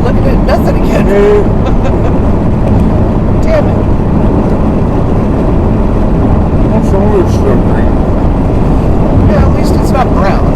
looking at nothing again. Damn it. Well, some of it's still green. Yeah, at least it's not brown.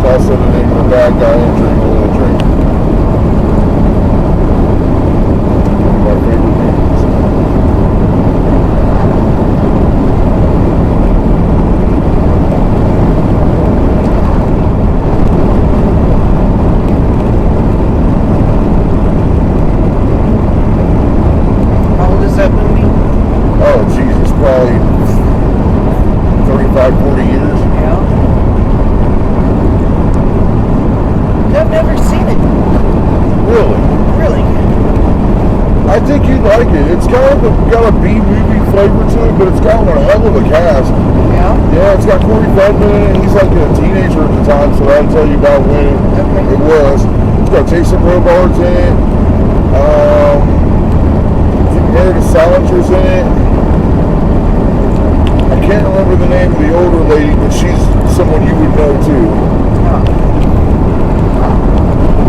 Also the name of the bad guy entering a little drink. My favorite movies. How old is that movie? Oh, Jesus, probably 35, 40 years. Yeah. I've never seen it. Really? Really? I think you'd like it. It's kind of got a B-movie flavor to it, but it's got a hell of a cast. Yeah? Yeah, it's got Corey Feldman in it. He's like a teenager at the time, so that'll tell you about when it was. It's got Jason Robards in it. I think Meredith Salinger's in it. I can't remember the name of the older lady, but she's someone you would know too. Huh.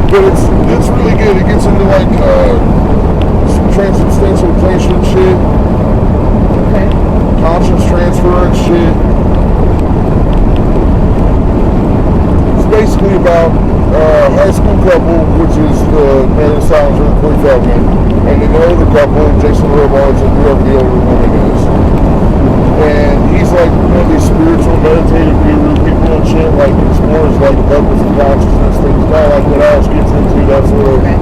But it's really good. It gets into like some transubstantiation shit, Okay. conscience transfer and shit. It's basically about a high school couple, which is Meredith Salinger and Corey Feldman, and then the older couple, Jason Robards and whoever the older woman is. And he's like one of these spiritual meditative guru people and shit, like explores like levels of consciousness, things kind of like what Ash gets into, that sort of. Okay.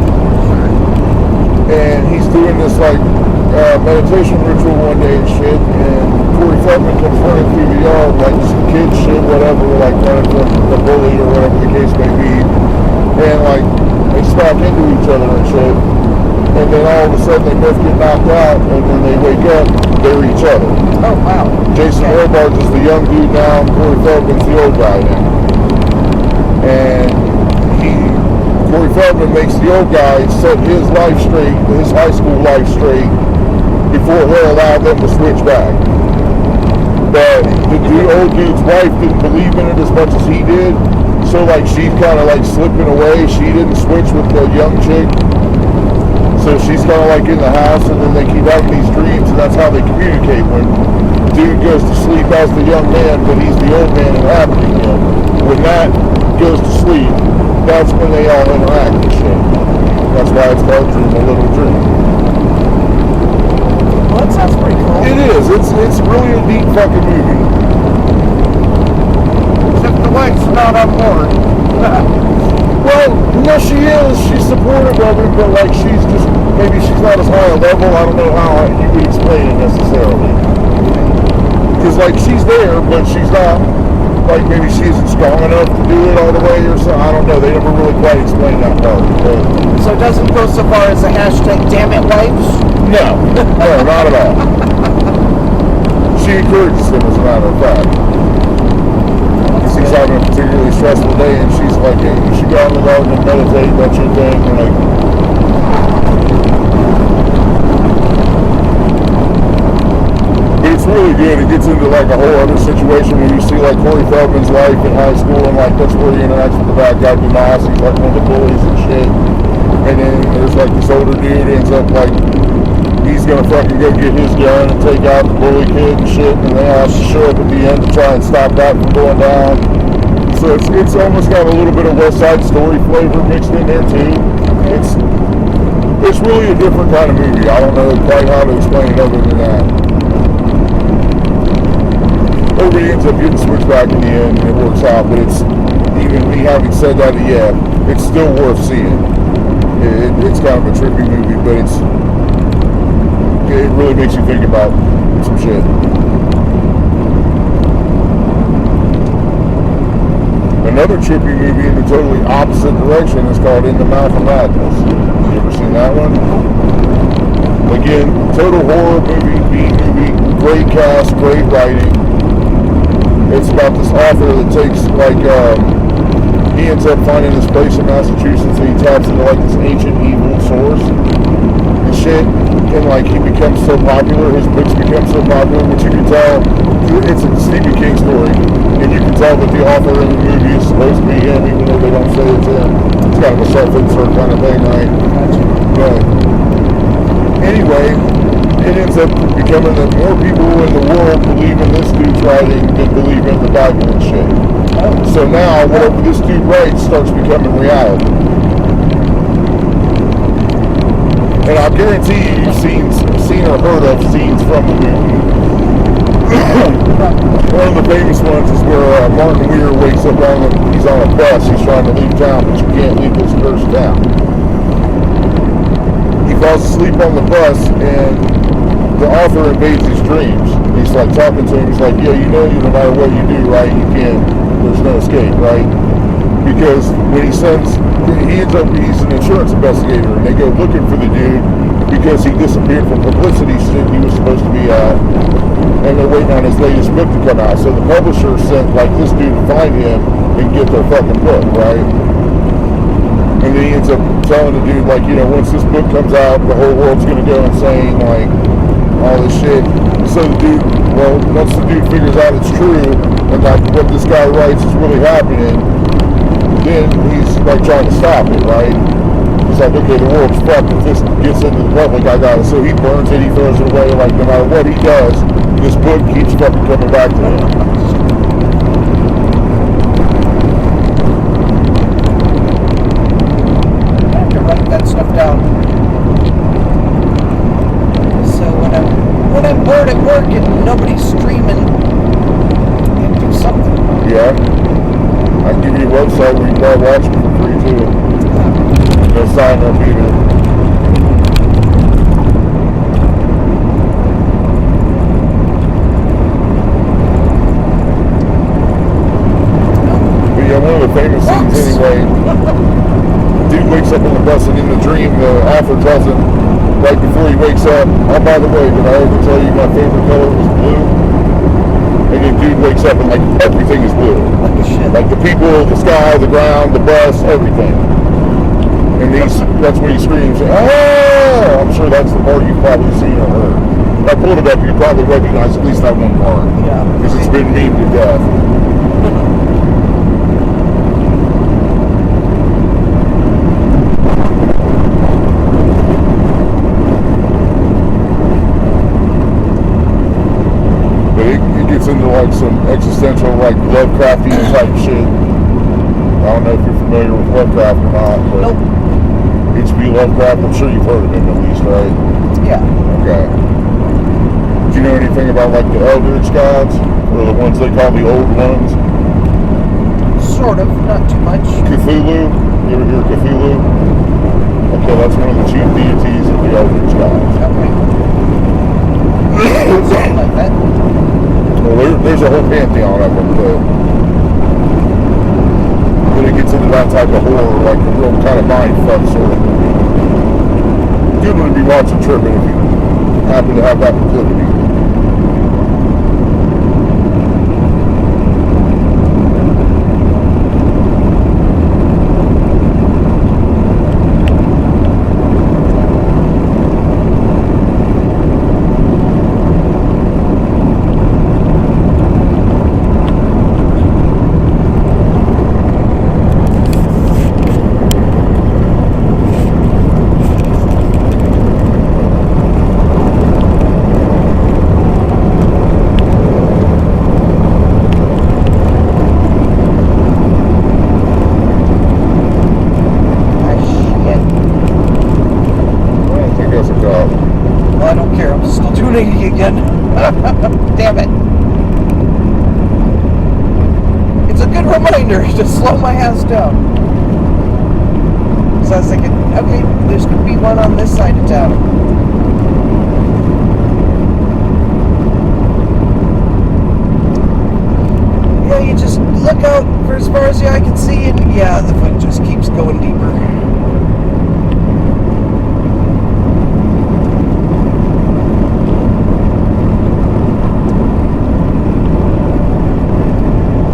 And he's doing this like meditation ritual one day and shit, and Corey Feldman comes running through the yard, like some kid shit, whatever, like running from the bully or whatever the case may be, and like they smack into each other and shit, and then all of a sudden they both get knocked out, and when they wake up, they're each other. Oh, wow. Jason Robards is the young dude now, and Corey Feldman's the old guy now. And Corey Feldman makes the old guy set his life straight, his high school life straight, before he'll allow them to switch back. But the old dude's wife didn't believe in it as much as he did, so like she's kind of like slipping away. She didn't switch with the young chick. So she's kind of like in the house, and then they keep having these dreams, and that's how they communicate. When the dude goes to sleep as the young man, but he's the old man inhabiting him. When that goes to sleep, that's when they all interact and shit. That's why it's called Dream a Little Dream. Well, that sounds pretty cool. It is. It's really a neat fucking movie. Except the wife's not on board. Well, no, she is. She's supportive of him, but like maybe she's not as high a level. I don't know how you would explain it necessarily. Because like she's there, but she's not. Like maybe she isn't strong enough to do it all the way or something. I don't know. They never really quite explained that part. But So it doesn't go so far as a hashtag damn it wives? no, not at all. She encourages him, as a matter of fact. He's having a particularly stressful day, and she's like, hey, you should go out in the garden and meditate, that's your thing. Like, but it's really good. It gets into like a whole other situation when you see like Corey Feldman's life in high school, and like that's where he interacts with the bad guy Dumas. He's like one of the bullies and shit. And then there's like this older dude ends up like he's gonna fucking go get his gun and take out the bully kid and shit, and they all have to show up at the end to try and stop that from going down. So it's almost got a little bit of West Side Story flavor mixed in there too. It's really a different kind of movie. I don't know quite how to explain it other than that. everybody ends up getting switched back in the end, and it works out. But it's, even me having said that, yeah, it's still worth seeing. It's kind of a trippy movie, but it really makes you think about some shit. Another trippy movie in the totally opposite direction is called In the Mouth of Madness. You ever seen that one? Again, total horror movie, B movie, great cast, great writing. It's about this author that takes, like, he ends up finding this place in Massachusetts and he taps into, like, this ancient evil source and shit. And, like, he becomes so popular, his books become so popular, which you can tell, it's a Stephen King story, and you can tell that the author in the movie is supposed to be him, even though they don't say it's him. It's kind of a self-insert kind of thing, right? But anyway, it ends up becoming that more people in the world believe in this dude's writing than believe in the Bible and shit. So now, whatever this dude writes starts becoming reality. And I guarantee you've seen or heard of scenes from the movie. One of the famous ones is where Martin Weir wakes up he's on a bus, he's trying to leave town, but you can't leave this cursed town. He falls asleep on the bus, and the author invades his dreams. He's like talking to him, he's like, yeah, you know, no matter what you do, right, there's no escape, right? Because when he's an insurance investigator, and they go looking for the dude because he disappeared from publicity stint he was supposed to be at, and they're waiting on his latest book to come out. So the publisher sent, like, this dude to find him and get their fucking book, right? And then he ends up telling the dude, like, you know, once this book comes out, the whole world's gonna go insane, like, all this shit. So the dude, well, once the dude figures out it's true, and, like, what this guy writes is really happening, then he's, like, trying to stop it, right? He's like, okay, the world's fucked. If this gets into the public, I got it. So he burns it, he throws it away. Like, no matter what he does, this book keeps fucking coming back to him. I have to write that stuff down. So when I'm bored at work and nobody's streaming, I can do something. Yeah. I can give you a website where you can watch it for free too. No sign up either. But yeah, one of the famous scenes anyway. Dude wakes up on the bus, and in the dream, the author tells him right before he wakes up, oh, by the way, did I ever tell you my favorite color was blue? And then dude wakes up and, like, everything is blue. Like the people, the sky, the ground, the bus, everything. And that's when he screams, oh! I'm sure that's the part you've probably seen or heard. If I pulled it up, you'd probably recognize at least that one part. Yeah. Because it's been memed to death. But it gets into, like, some existential, like, Lovecraftian type shit. I don't know if you're familiar with Lovecraft or not, but Nope. H.P. Lovecraft, I'm sure you've heard of him at least, right? Yeah. Okay. Do you know anything about, like, the Eldritch gods? Or the ones they call the Old Ones? Sort of, not too much. Cthulhu? You ever hear of Cthulhu? Okay, that's one of the chief deities of the Eldritch gods. Okay. Something like that. Well, there's a whole pantheon of them, but when it gets into that type of horror, like a real kind of mind fuck sort of movie. Good one to be watching tripping if you happen to have that proclivity. reminder to slow my ass down. So I was thinking, okay, there's going to be one on this side of town. Yeah, you just look out for as far as the eye can see, and yeah, the foot just keeps going deeper.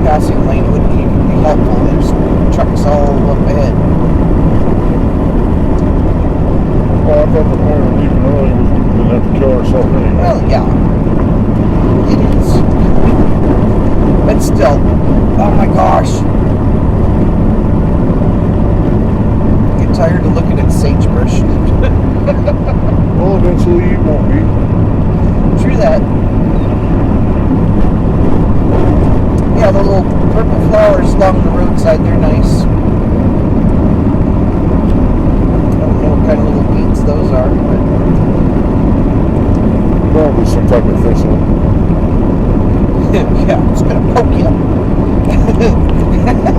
Passing lane wouldn't even be helpful. There's trucks all up ahead. Well, I thought the point of leaving early was we didn't have to kill ourselves anyway. Well, yeah, it is. But still, oh my gosh. I get tired of looking at sagebrush. Well, eventually you won't be. True that. Yeah, the little purple flowers along the roadside, they're nice. I don't know what kind of little weeds those are, but Probably some type of thistle. yeah, it's gonna poke you.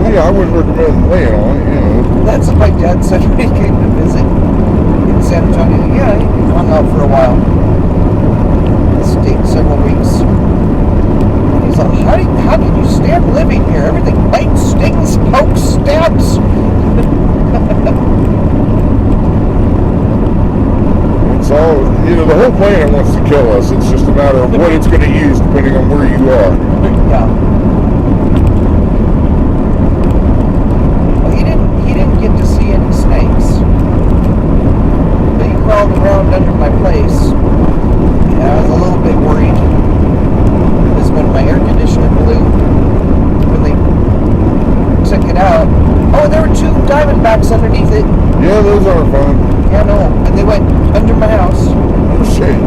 Yeah, I wouldn't recommend laying on it, you know. That's what my dad said when he came to visit in San Antonio. Yeah, he hung out for a while. Stayed several weeks. He's like, how can you stand living here? Everything bites, stings, pokes, stabs. It's all, you know, the whole planet wants to kill us. It's just a matter of what it's going to use depending on where you are. Yeah. Well, he didn't get to see any snakes. But he crawled around under my place. Yeah, I was a little bit worried. Because when my air conditioner blew, when they took it out, oh, there were 2 diamondbacks underneath it. Yeah, those aren't fun. Yeah, no, and they went under my house. Oh, shit.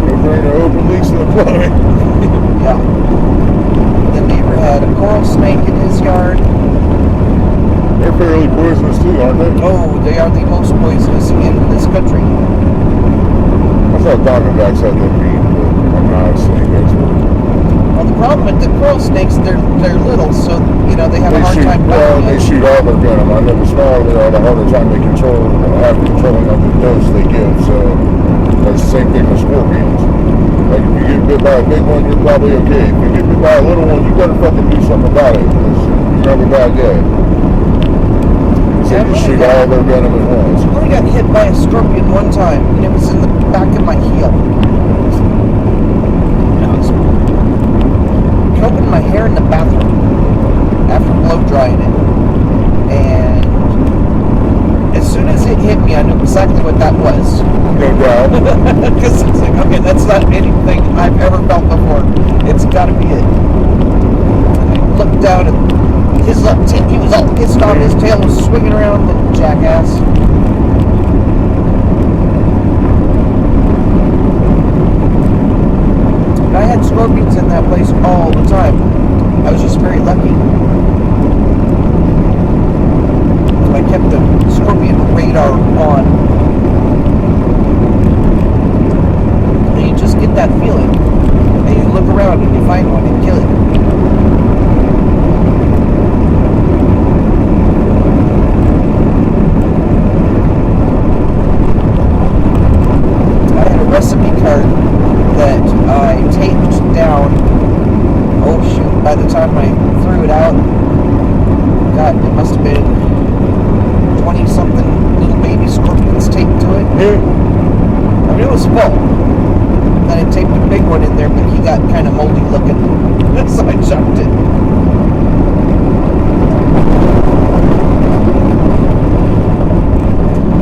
No brainer, open leaks in the plumbing. Yeah. The neighbor had a coral snake in his yard. They're fairly poisonous too, aren't they? Oh, they are the most poisonous in this country. I thought diamondbacks had them beat, but I'm not a snake expert. Well, the problem with the coral snakes, they're little, so you know they have a hard time. Well, they shoot all their venom. I know the smaller they are, the harder time they have controlling of the dose they give. So that's the same thing with scorpions. Like if you get bit by a big one, you're probably okay. If you get bit by a little one, you better fucking do something about it, because you have a bad day. So Yeah, you shoot all their venom at once. I only got hit by a scorpion one time, and it was in the back of my heel. I was combing my hair in the bathroom after blow drying it, and as soon as it hit me, I knew exactly what that was. No doubt. Because it's like, okay, that's not anything I've ever felt before. It's got to be it. And I looked down, and his little tip, he was all pissed off. His tail was swinging around, little jackass. And I had scorpions in that place all the time. I was just very lucky. I kept the scorpion radar on. And you just get that feeling. And you look around and you find one and kill it. I had a recipe card that I taped down. Oh shoot, by the time I threw it out, God, it must have been 20-something little baby scorpions taped to it. Yeah. I mean, it was full. Then I taped a big one in there, but he got kind of moldy looking. So I chucked it.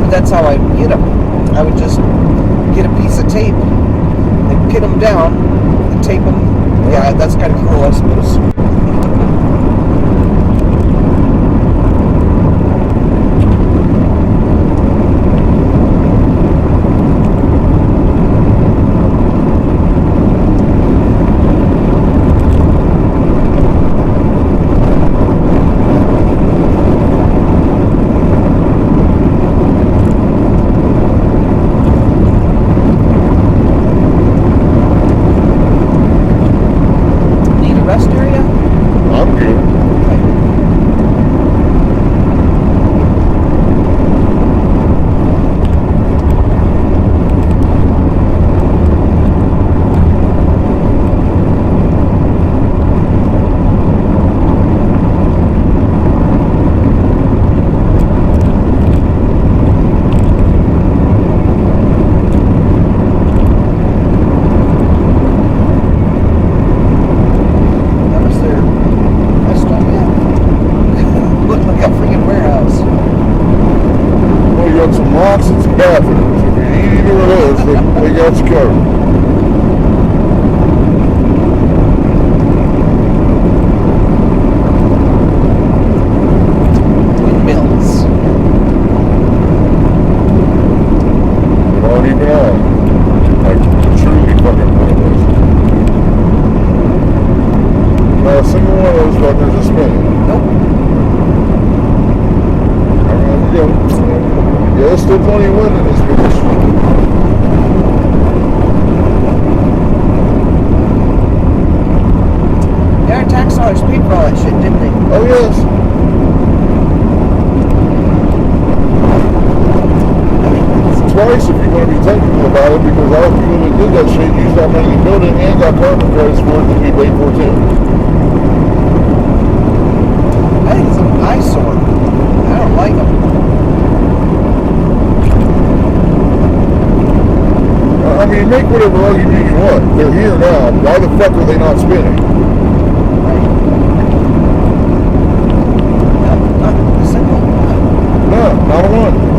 But that's how I would get them. I would just get a piece of tape and pin them down and tape them. Yeah, that's kind of cool, I suppose. there's still plenty of wind in this bitch. Yeah, our tax dollars paid for all that shit, didn't they? Oh yes. Twice if you want to be technical about it, because all the people that did that shit used that money to build it and got carbon credits for it that we paid for too. I think it's an eyesore. I don't like them. I mean, make whatever argument you want. They're here now. Why the fuck are they not spinning? Right. No, not simple. No, not a one.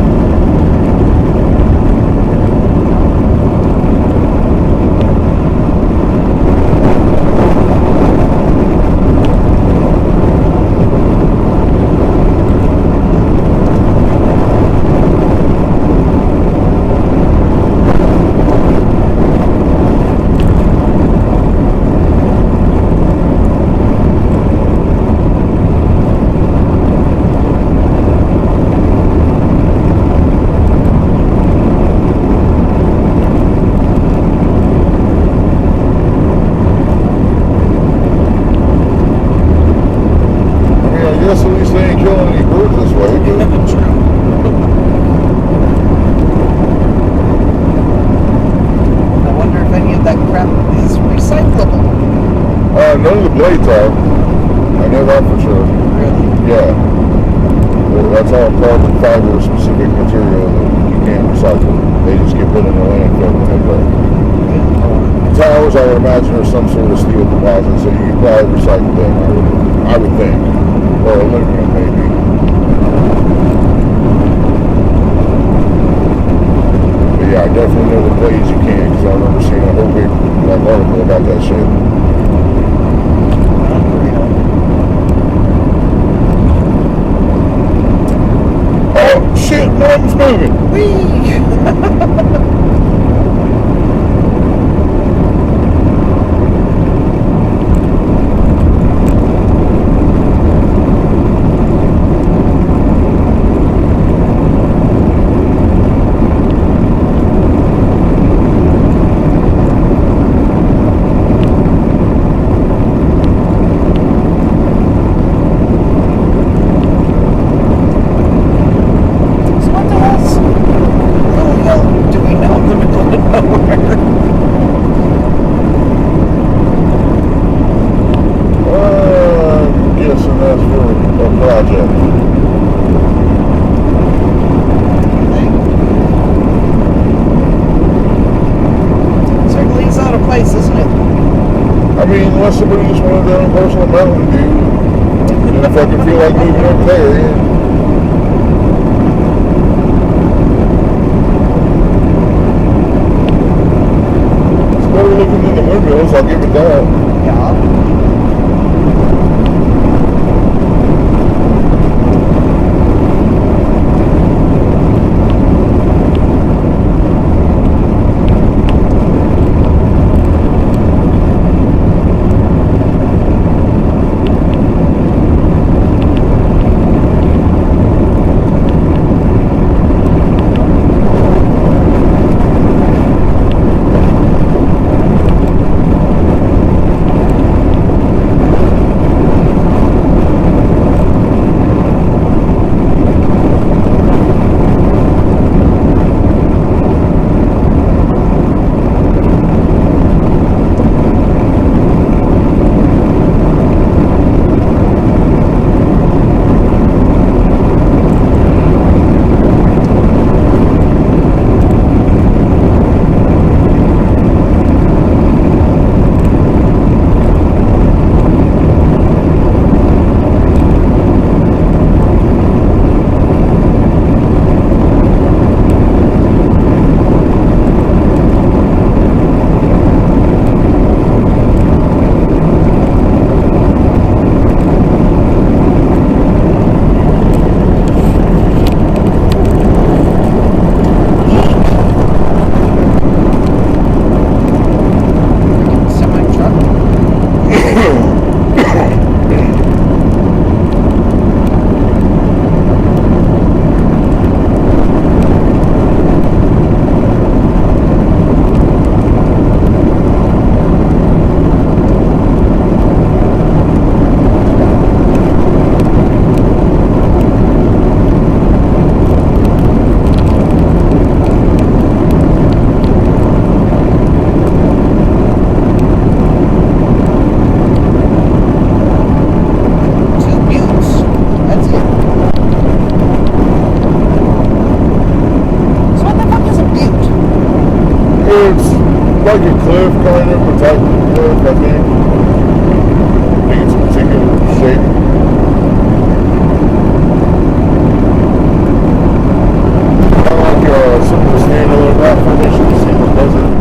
None of the blades are. I know that for sure. Really? Yeah. Well, that's all carbon fiber specific material that you can't recycle. They just get put in the landfill when they break. Towers, I would imagine, are some sort of steel composite, so you could probably recycle them, I would think. Or aluminum, maybe. But yeah, I definitely know the blades you can't, because I remember seeing a whole big article about that shit. Oh shit, nothing's moving. Whee! Unless somebody just wanted their own personal mountain view, and if I can feel like moving over there, yeah. It's better looking than the windmills, I'll give it that. Yeah. kind of the type of work, I think. I think it's a particular shape. Kind of like some of the standalone rock formation you see in the desert.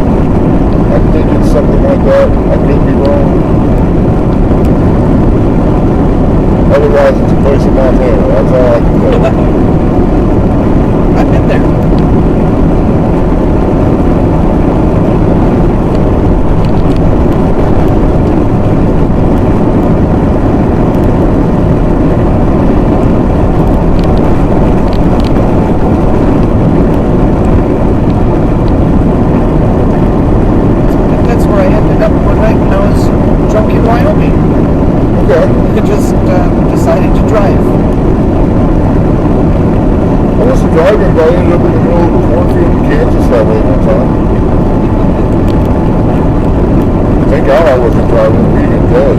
I think it's something like that. I could be wrong. Otherwise, it's a place in Montana. That's all I can tell. I've been there. That's where I ended up one night when I was drunk in Wyoming. Okay. I just decided to drive. I wasn't driving, but I ended up in the middle of a cornfield in Kansas that way one time. Thank God I wasn't driving, we'd been dead.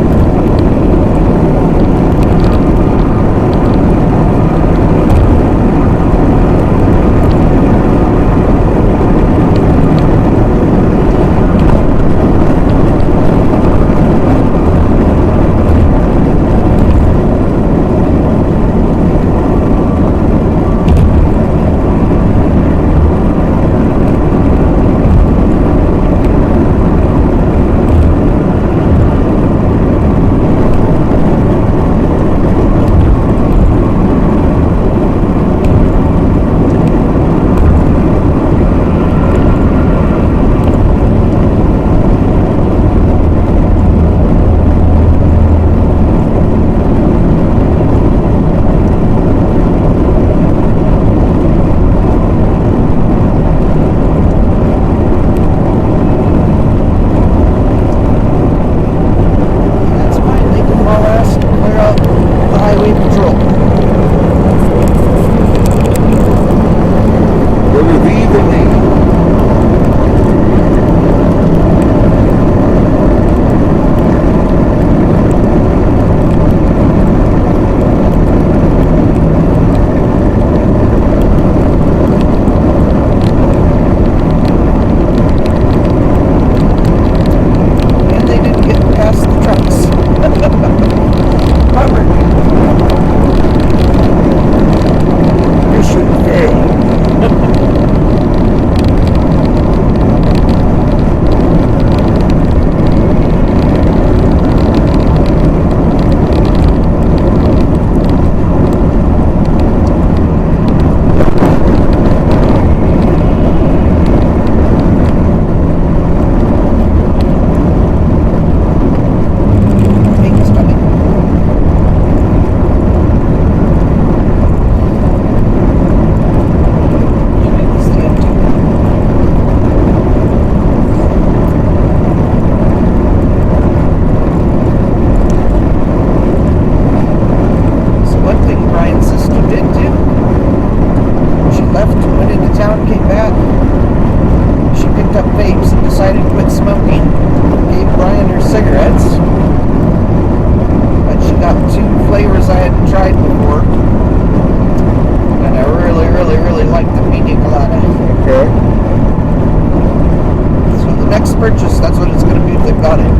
purchase, that's what it's going to be if they've got it.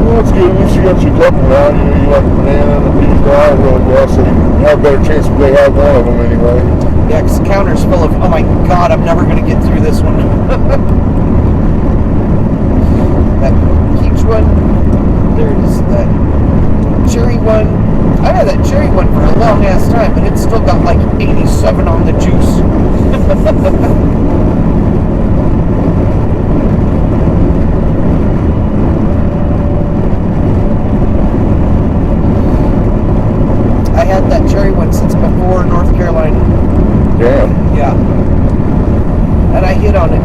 Well, that's good. At least you got your couple now. You know, you like a banana and a peach pie really well, so you have a better chance if they have one of them anyway. Yeah, because the counter's full of, oh my God, I'm never going to get through this one. That peach one, there's that cherry one. I had that cherry one for a long ass time, but it's still got like 87 on the juice. I had that cherry one since before North Carolina. Damn. Yeah. And I hit on it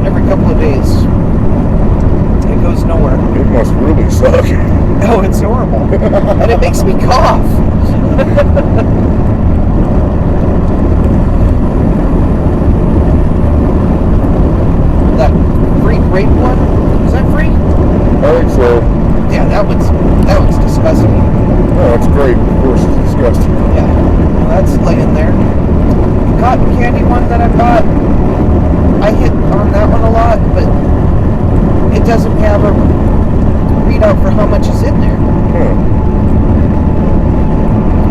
every couple of days. It goes nowhere. It must really suck. Oh, it's horrible. And it makes me cough. That free grape one? Is that free? I think so. Yeah, that one's disgusting. Oh, that's great. Of course, it's disgusting. Yeah. Well, that's laying there. The cotton candy one that I bought, I hit on that one a lot, but it doesn't have a readout for how much is in there.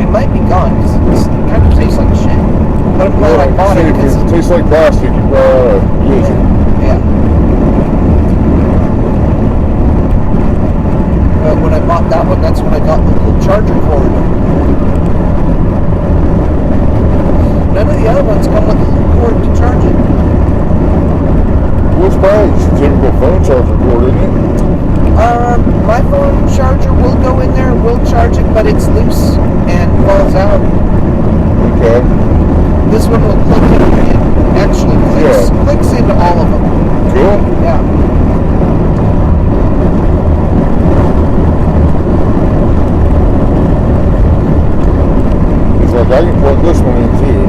It might be gone because it kind of tastes like shit. But I'm glad I bought it because it tastes like plastic. Use it. Yeah. But when I bought that one, that's when I got the little charger cord. None of the other ones come with a little cord to charge it. Well, it's probably just a typical phone charger cord, isn't it? My phone charger will go in there, will charge it, but it's loose and falls out. Okay. This one will click in and actually clicks into all of them. Cool. Yeah. It's like I can plug this one in too.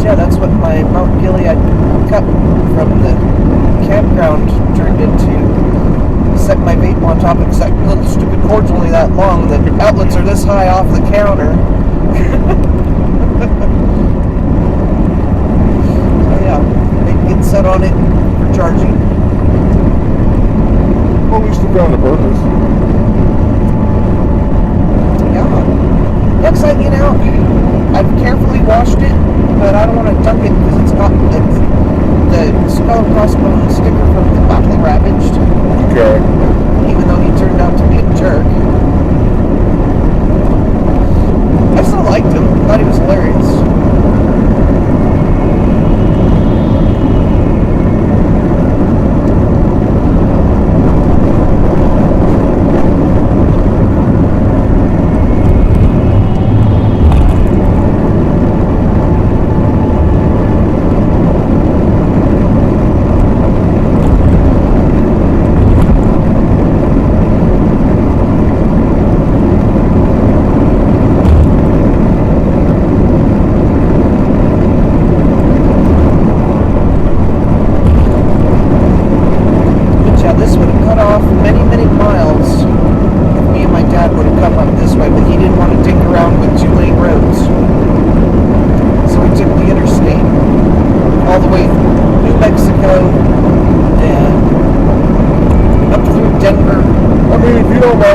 Yeah, that's what my Mount Gilead cup from the campground turned into. Set my vape on top because that little stupid cord's only that long. The outlets are this high off the counter. So yeah, they get set on it for charging. Well, at least you found a purpose. Yeah. Looks like, I've carefully washed it, but I don't want to dunk it because it's got the skull and crossbones sticker from the badly ravaged. Okay. Even though he turned out to be a jerk. I still liked him. Thought he was hilarious.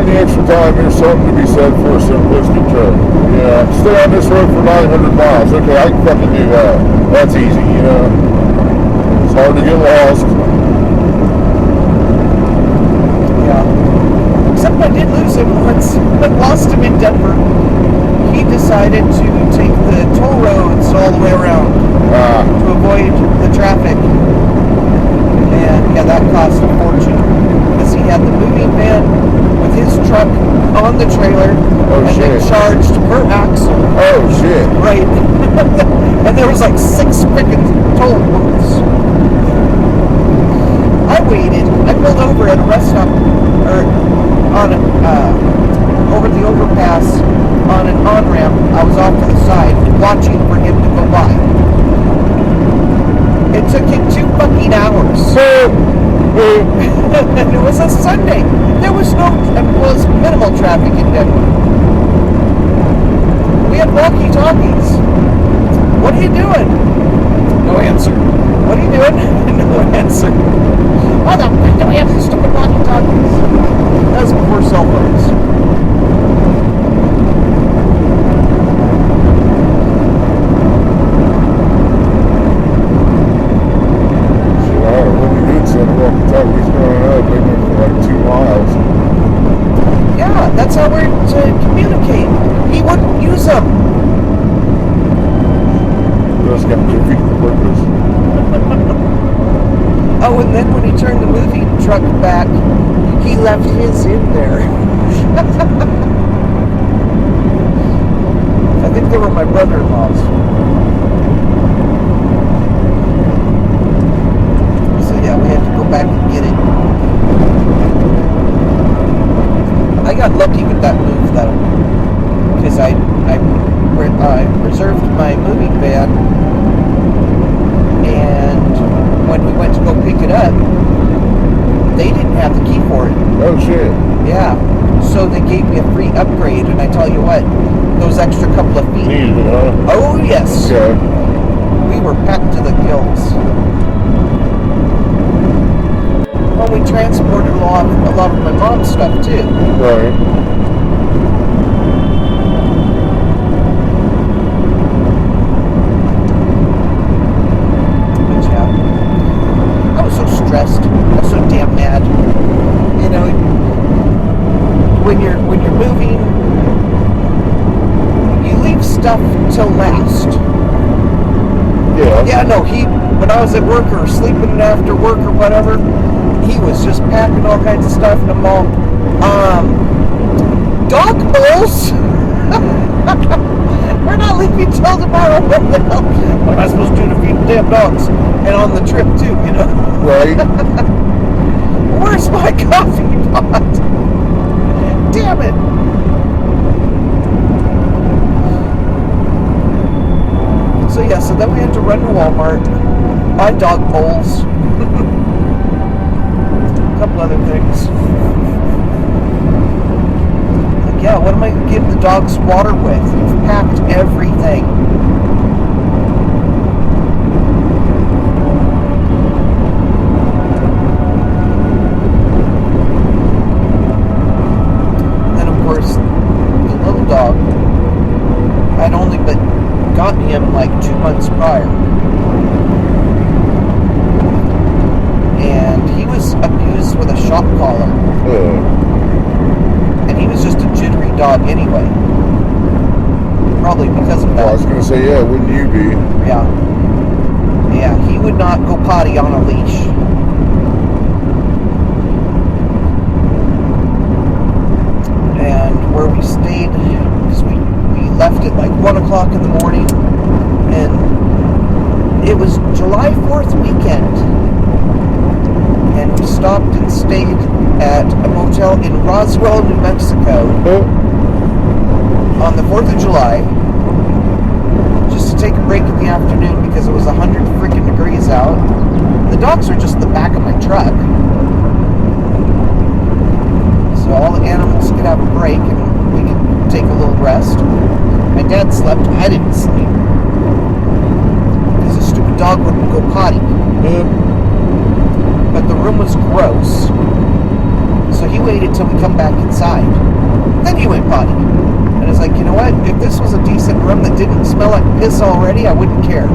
The extra time, there's something to be said for a simplistic trip. Yeah, stay on this road for 900 miles. Okay, I can fucking do that. That's easy, It's hard to get lost. Yeah. Except I did lose him once. I lost him in Denver. He decided to take the toll roads all the way around to avoid the traffic. And yeah, that cost a fortune. Because he had the moving van with his truck on the trailer then charged per axle. Oh shit. Right. And there was like 6 freaking toll booths. I waited. I pulled over at a rest stop over the overpass on an on-ramp. I was off to the side watching for him to go by. It took him 2 fucking hours. And it was a Sunday. There was minimal traffic in Denver. We had walkie-talkies. What are you doing? No answer. What are you doing? No answer. Why the fuck do we have these stupid walkie-talkies? That was before cell phones. Yeah, that's how we're to communicate. He wouldn't use them. Those got to defeat the purpose. Oh, and then when he turned the moving truck back, he left his in there. I think they were my brother-in-law's. So yeah, we had to go back and get it. I got lucky with that move though, because I reserved my moving van, and when we went to go pick it up, they didn't have the key for it. Oh shit. Yeah, so they gave me a free upgrade, and I tell you what, those extra couple of feet. Needed it, huh? Oh yes, Okay. we were packed to the gills. Well, we transported a lot of my mom's stuff too. Right. But yeah, I was so stressed. I was so damn mad. You know, when you're moving, you leave stuff till last. Yeah. Yeah, no, when I was at work or sleeping after work or whatever, he was just packing all kinds of stuff, and I'm all, dog bowls? We're not leaving till tomorrow. What the hell? What am I supposed to do to feed the damn dogs? And on the trip too, you know? Right. Where's my coffee pot? Damn it. So yeah, so then we had to run to Walmart, buy dog bowls, a couple other things. Like, yeah, what am I going to give the dogs water with? You've packed everything. And then, of course, the little dog, I'd only but gotten him like 2 months prior. And he was abused with a shock collar. And he was just a jittery dog anyway. Probably because of that. Well, I was going to say, yeah, wouldn't you be? Yeah. Yeah, he would not go potty on a leash. And where we stayed, because we left at like 1 o'clock in the morning, and it was July 4th weekend. And we stopped and stayed at a motel in Roswell, New Mexico on the 4th of July, just to take a break in the afternoon because it was 100 freaking degrees out. The dogs are just in the back of my truck, so all the animals could have a break and we could take a little rest. My dad slept, I didn't sleep, because the stupid dog wouldn't go potty. But the room was gross, so he waited till we come back inside. Then he went potty. And I was like, you know what? If this was a decent room that didn't smell like piss already, I wouldn't care.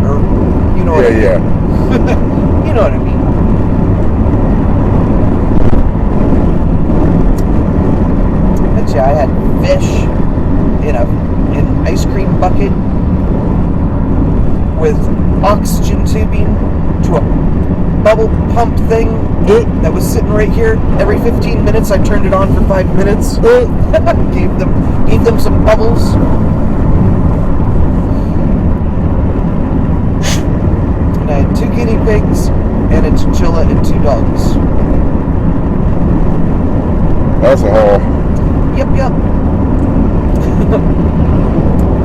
Or, you know what I mean? Yeah. You know what I mean. But yeah, I had fish in an ice cream bucket with oxygen tubing to a bubble pump thing that was sitting right here. Every 15 minutes I turned it on for 5 minutes. gave them some bubbles. And I had 2 guinea pigs and a chinchilla and 2 dogs. That's a haul. Yep.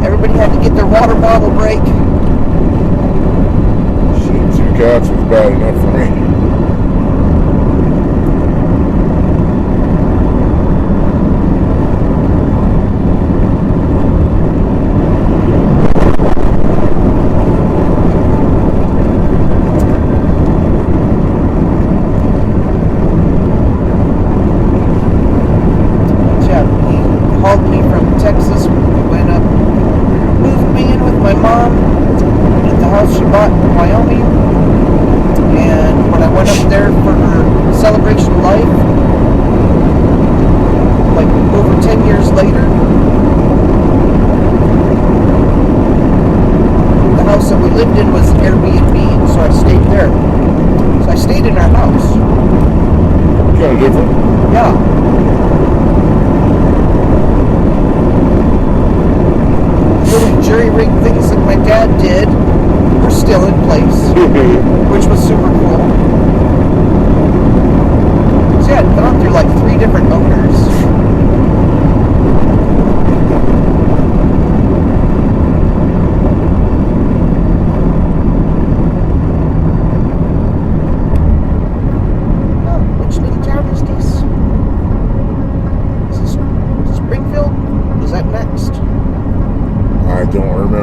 Everybody had to get their water bottle break. Shit, 2 cats was bad enough for me. He called me from Texas. We went up, moved me in with my mom at the house she bought in Wyoming. And when I went up there for her celebration of life, like over 10 years later, the house that we lived in was Airbnb, so I stayed there. So I stayed in our house. Kind of different. Yeah. Little jury-rig things that my dad did were still in place, which was super cool. So yeah, I'd gone through like 3 different owners. Oh, which little town is this?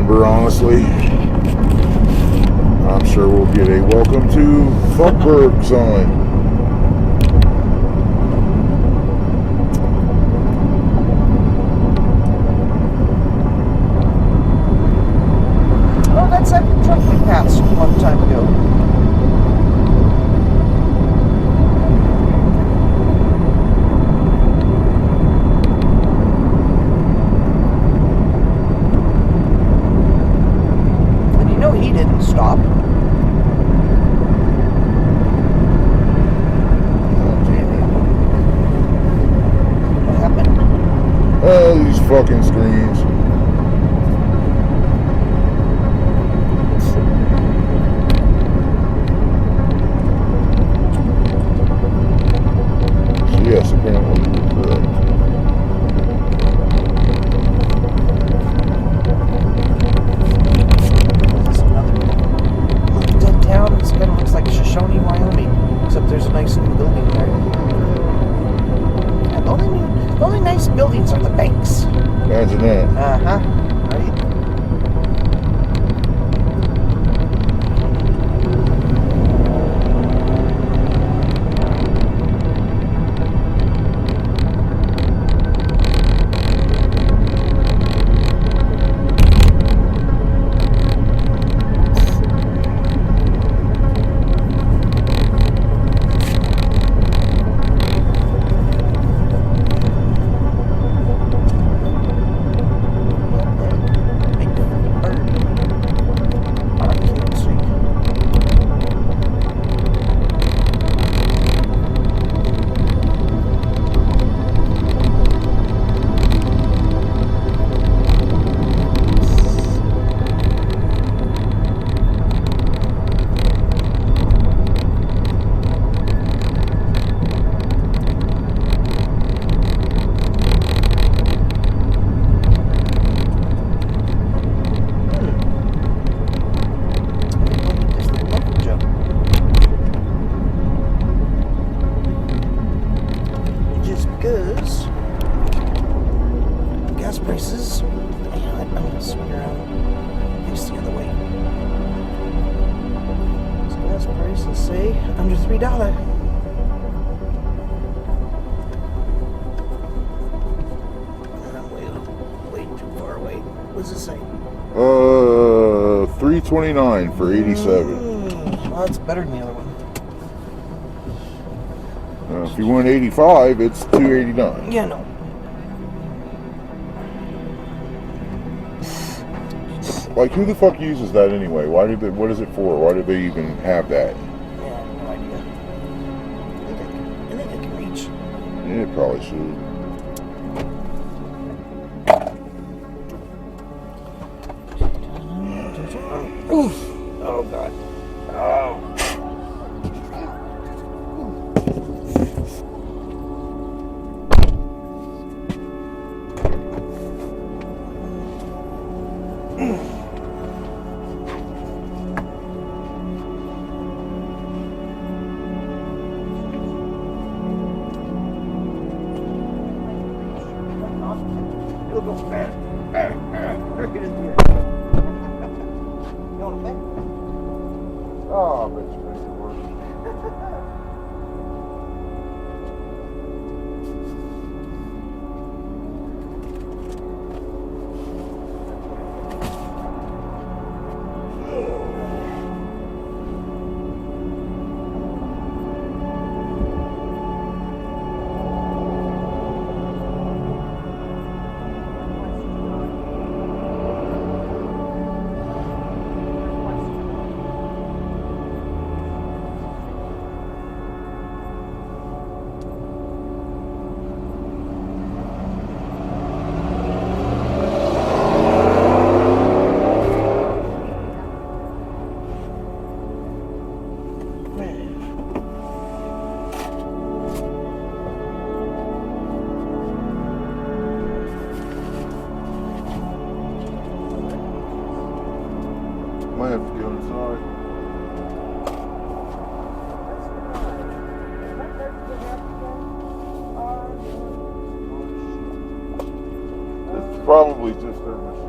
remember, honestly. I'm sure we'll get a welcome to Funkberg sign. Oh, that's that truck we passed a long time ago. And you know he didn't stop. What happened? Oh, these fucking screens. Yes, apparently you were correct. This is another dead town. This kind of looks like Shoshone, Wyoming, except there's a nice new building there. Yeah, the only nice buildings are the banks. Imagine that. Uh-huh. Right? Because gas prices, I'm gonna swing around, face the other way. So gas prices say under $3. And I'm way too far away. What's it say? 329 for 87. Well, that's better than the other one. If you want 85, it's 289. Yeah, no. Like, who the fuck uses that anyway? What is it for? Why did they even have that? Yeah, no idea. I think I can reach. Yeah, it probably should. Oof. Oh, God. Oh. It'll go fast. Look at it here. You want to bet? Oh, I bet you make it worse. Might have to go inside. It's probably just their machine.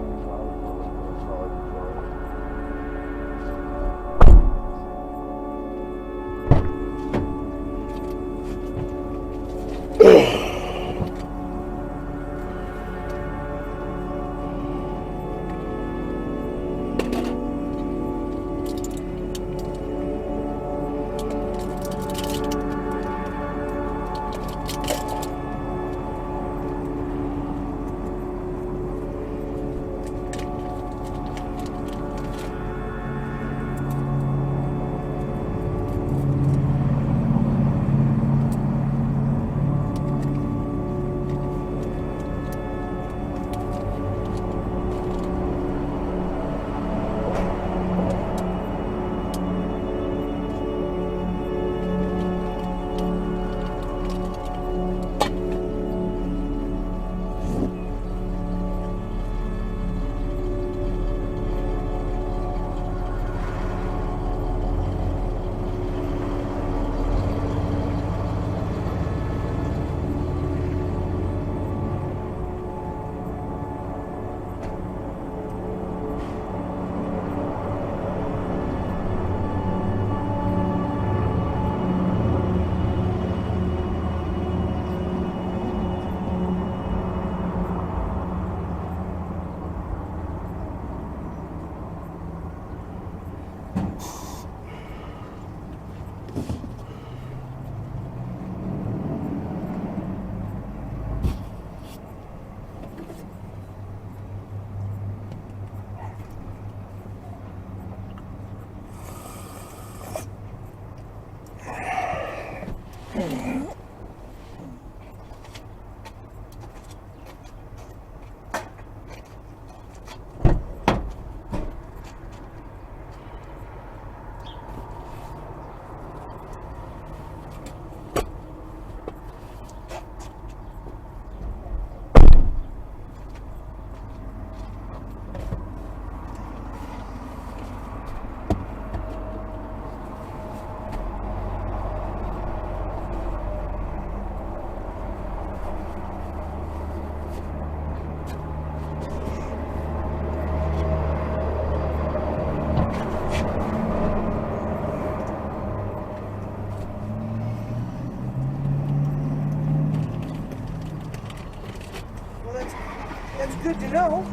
That's good to know.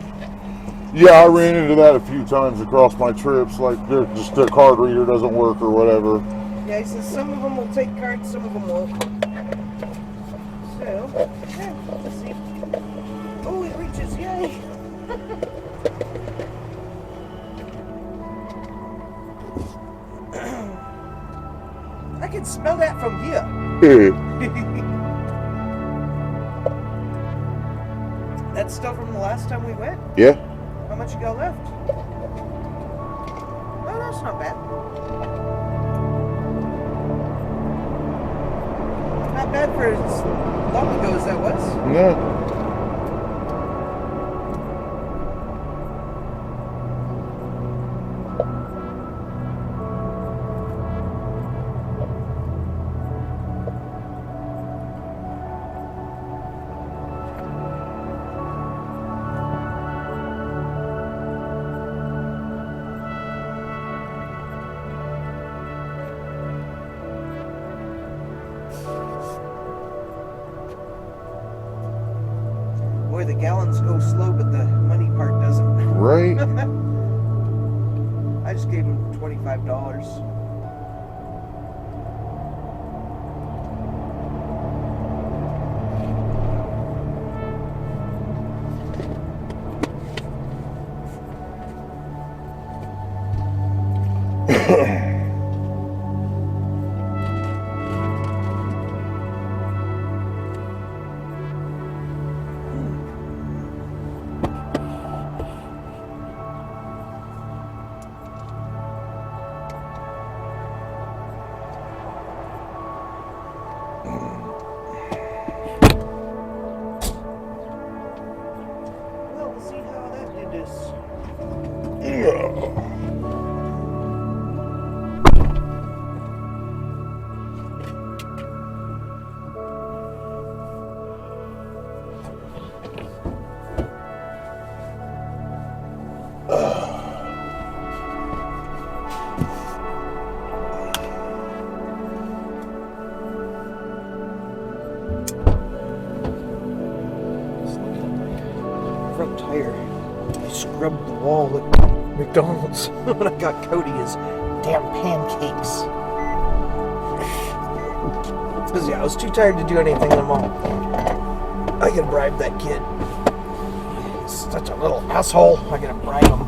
Yeah, I ran into that a few times across my trips. Like, just their card reader doesn't work or whatever. Yeah, he says some of them will take cards, some of them won't. So, yeah, let's see. Oh, it reaches, yay! I can smell that from here. That's still from the last time we went? Yeah. How much you got left? Oh, that's not bad. Not bad for as long ago as that was. No. Boy, the gallons go slow, but the money part doesn't. Right? I just gave him $25. Well, we'll see how that did this. Front tire. I scrubbed the wall at McDonald's when I got Cody his damn pancakes. Because, yeah, I was too tired to do anything in the mall. I gotta bribe that kid. He's such a little asshole. I gotta bribe him.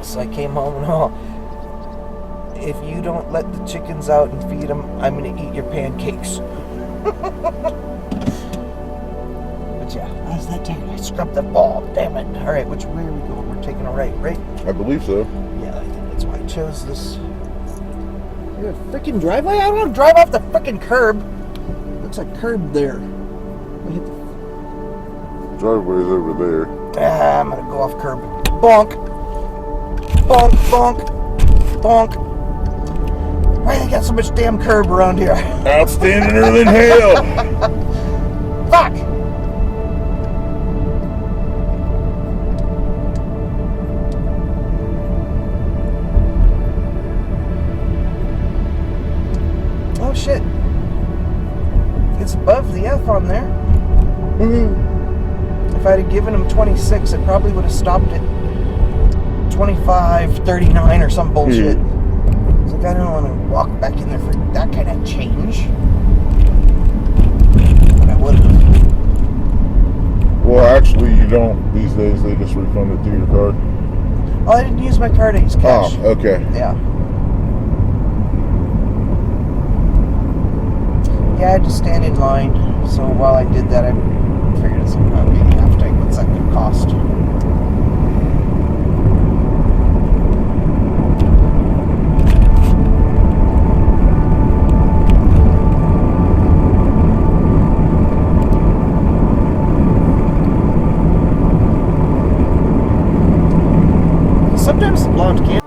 So I came home and if you don't let the chickens out and feed them, I'm gonna eat your pancakes. But yeah, how's that time? I scrubbed the ball. Damn it. Alright, which way are we going? We're taking a right? I believe so. Yeah, I think that's why I chose this. You're a freaking driveway? I don't want to drive off the freaking curb. Looks like curb there. We hit the... Driveway's over there. I'm gonna go off curb. Bonk. Bonk, bonk, bonk. Why they got so much damn curb around here? Outstanding than hell. Fuck! Oh shit. It's above the F on there. If I'd have given him 26, it probably would have stopped at 25, 39 or some bullshit. It's like, I don't want to walk back in there for that kind of change. But I would have. Well, actually, you don't these days. They just refund it through your card. Oh, I didn't use my card, I used cash. Oh, okay. Yeah. Yeah, I had to stand in line. So while I did that, I figured it's like, okay, half tank, what's that going to cost?